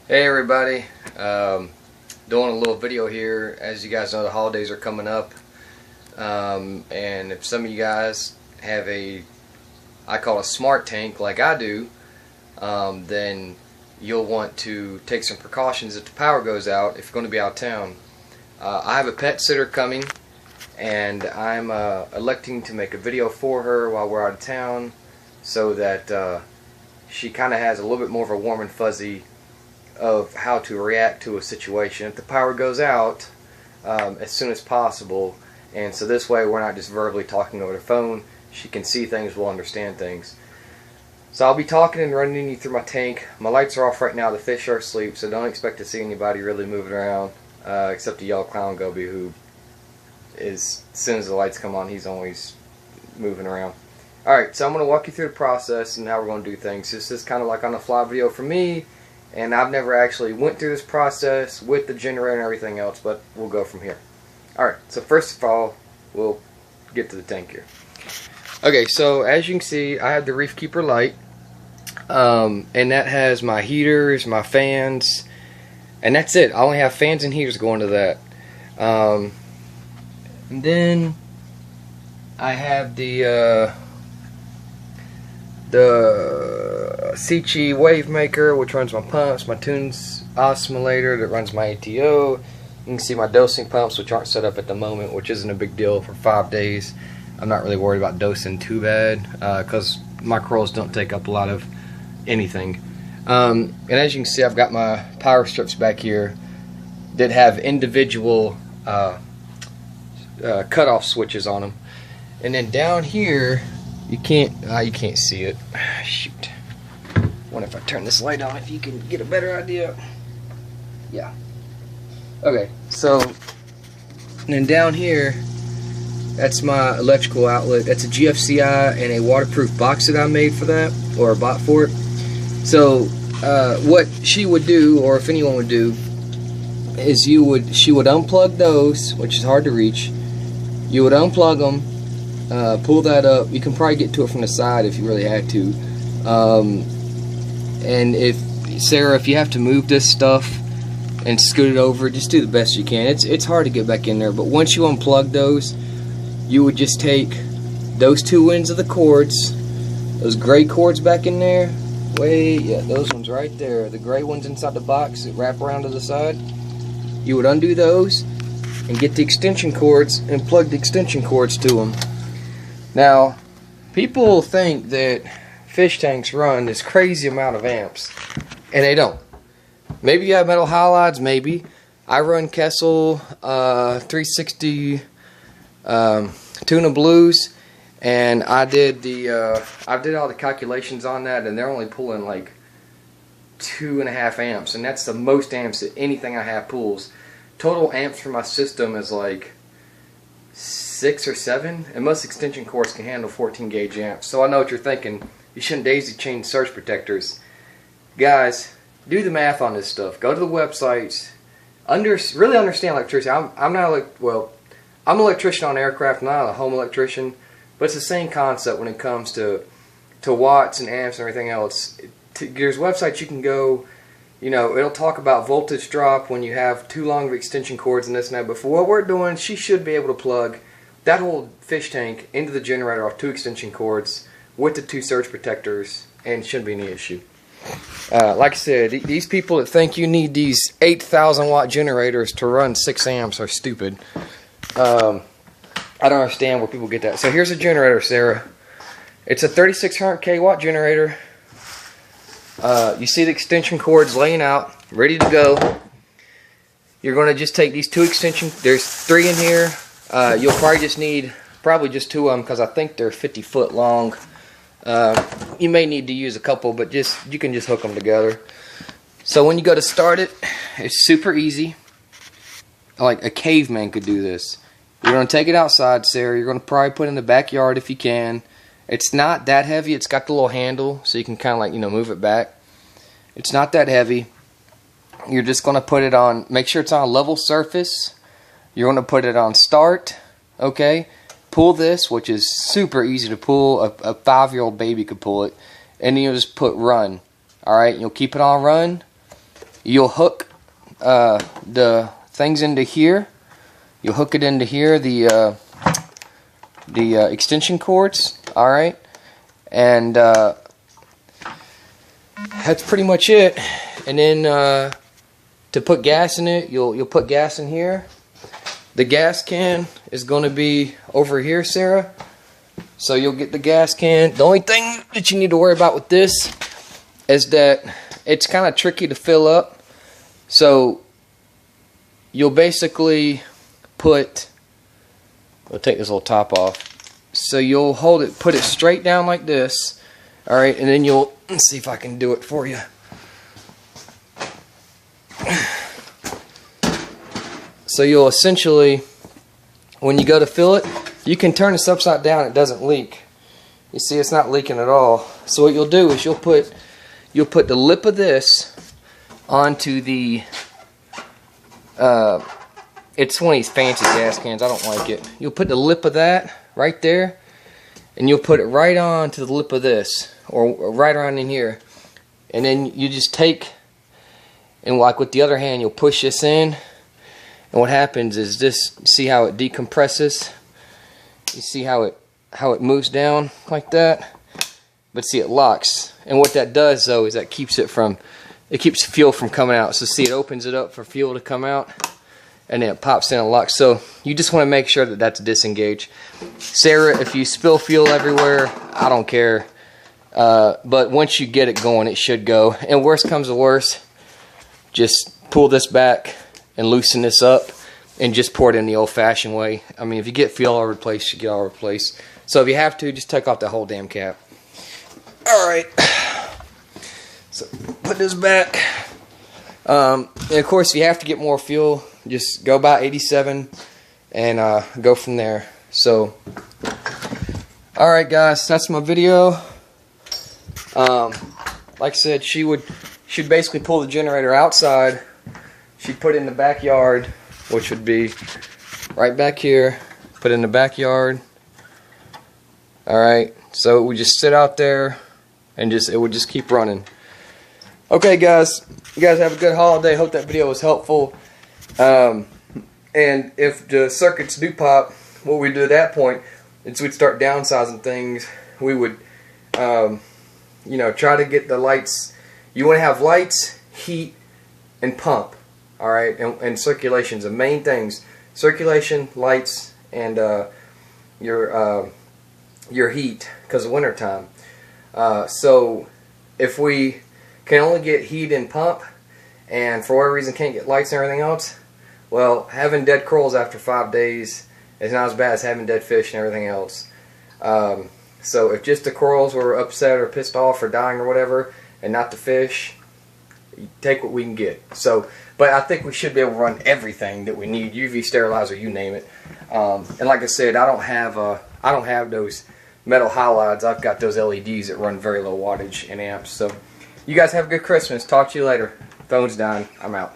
Hey everybody, doing a little video here. As you guys know, the holidays are coming up, and if some of you guys have I call a smart tank like I do, then you'll want to take some precautions if the power goes out if you're going to be out of town. I have a pet sitter coming, and I'm electing to make a video for her while we're out of town so that she kind of has a little bit more of a warm and fuzzy of how to react to a situation if the power goes out as soon as possible. And so this way we're not just verbally talking over the phone. She can see things, will understand things. So I'll be talking and running you through my tank. My lights are off right now, the fish are asleep, so don't expect to see anybody really moving around except the yellow clown goby, who is, as soon as the lights come on, he's always moving around. Alright, so I'm going to walk you through the process and how we're going to do things. This is kind of like on the fly video for me, and I've never actually went through this process with the generator and everything else, but we'll go from here. Alright, so first of all, we'll get to the tank here. Okay, so as you can see, I have the Reef Keeper light, and that has my heaters, my fans, and that's it. I only have fans and heaters going to that. And then I have the Sichi wave maker, which runs my pumps, my tunes oscillator that runs my ATO. You can see my dosing pumps, which aren't set up at the moment, which isn't a big deal for 5 days. I'm not really worried about dosing too bad because my corals don't take up a lot of anything. And as you can see, I've got my power strips back here that have individual cutoff switches on them. And then down here, you can't see it. Shoot. What if I turn this light on, if you can get a better idea? Yeah. Okay, so then down here, that's my electrical outlet. That's a GFCI and a waterproof box that I made for that, or bought for it. So what she would do, or if anyone would do, is she would unplug those, which is hard to reach. You would unplug them, pull that up. You can probably get to it from the side if you really had to. And if Sarah, if you have to move this stuff and scoot it over, just do the best you can. It's hard to get back in there, but once you unplug those, you would just take those two ends of the cords, those gray cords back in there, those ones right there, the gray ones inside the box that wrap around to the side. You would undo those and get the extension cords and plug the extension cords to them. Now, people think that fish tanks run this crazy amount of amps, and they don't. Maybe you have metal halides, maybe. I run Kessel 360 Tuna Blues, and I did all the calculations on that, and they're only pulling like 2.5 amps, and that's the most amps that anything I have pulls. Total amps for my system is like 6 or 7, and most extension cords can handle 14 gauge amps. So I know what you're thinking. You shouldn't daisy chain surge protectors. Guys, do the math on this stuff. Go to the websites. Really understand electricity. I'm an electrician on aircraft, not a home electrician, but it's the same concept when it comes to watts and amps and everything else. There's websites you can go. You know, it'll talk about voltage drop when you have too long of extension cords and this and that. But for what we're doing, she should be able to plug that whole fish tank into the generator off 2 extension cords with the 2 surge protectors, and shouldn't be any issue. Like I said, these people that think you need these 8,000 watt generators to run 6 amps are stupid. I don't understand where people get that. So here's a generator, Sarah. It's a 3600 kW generator. You see the extension cords laying out, ready to go. You're going to just take these 2 extension. There's 3 in here. You'll probably just need just 2 of them because I think they're 50 foot long. You may need to use a couple, but you can just hook them together. So when you go to start it, it's super easy. Like a caveman could do this. You're going to take it outside, Sarah. You're going to probably put it in the backyard if you can. It's not that heavy. It's got the little handle, so you can kind of like, move it back. It's not that heavy. You're just going to put it on, make sure it's on a level surface. You're going to put it on start, okay? Pull this, which is super easy to pull. A 5-year-old baby could pull it. And then you'll just put run. Alright, you'll keep it on run. you'll hook the things into here. You'll hook it into here, the extension cords. All right, and that's pretty much it. And then to put gas in it, you'll put gas in here. The gas can is going to be over here, Sarah. So you'll get the gas can. The only thing that you need to worry about with this is that it's kind of tricky to fill up. So you'll basically put, we'll take this little top off. So you'll hold it, put it straight down like this. Alright, and then you'll, let's see if I can do it for you. So you'll essentially, when you go to fill it, you can turn this upside down, it doesn't leak. You see, it's not leaking at all. So what you'll do is you'll put the lip of this onto the it's one of these fancy gas cans, I don't like it. You'll put the lip of that right there, and you'll put it right on to the lip of this, or right around in here. And then you just take, and like with the other hand, you'll push this in, and what happens is this, see how it decompresses? You see how it moves down like that? But see, it locks. And what that does though is that keeps fuel from coming out. So see, it opens it up for fuel to come out, and then it pops in and locks. So you just want to make sure that that's disengaged. Sarah, if you spill fuel everywhere, I don't care. But once you get it going, it should go. And worst comes to worst, just pull this back and loosen this up and just pour it in the old-fashioned way. I mean, if you get fuel all over the place, you get all over the place. So if you have to, just take off the whole damn cap. Alright. So put this back. And of course, if you have to get more fuel, just go by 87 and go from there. So, alright guys, that's my video. Like I said, she'd basically pull the generator outside. She'd put it in the backyard, which would be right back here. Put it in the backyard. Alright, so it would just sit out there and it would just keep running. Okay guys, you guys have a good holiday. Hope that video was helpful. And if the circuits do pop, what we do at that point is we'd start downsizing things. We would, you know, try to get the lights. You want to have lights, heat, and pump. Alright, and circulation's the main things. Circulation, lights, and your heat, because of winter time. So if we can only get heat and pump, and for whatever reason can't get lights and everything else, well, having dead corals after 5 days is not as bad as having dead fish and everything else. So if just the corals were upset or pissed off or dying or whatever, and not the fish, take what we can get. So, but I think we should be able to run everything that we need, UV sterilizer, you name it. And like I said, I don't have those metal halides. I've got those LEDs that run very low wattage in amps. So you guys have a good Christmas. Talk to you later. Phone's dying. I'm out.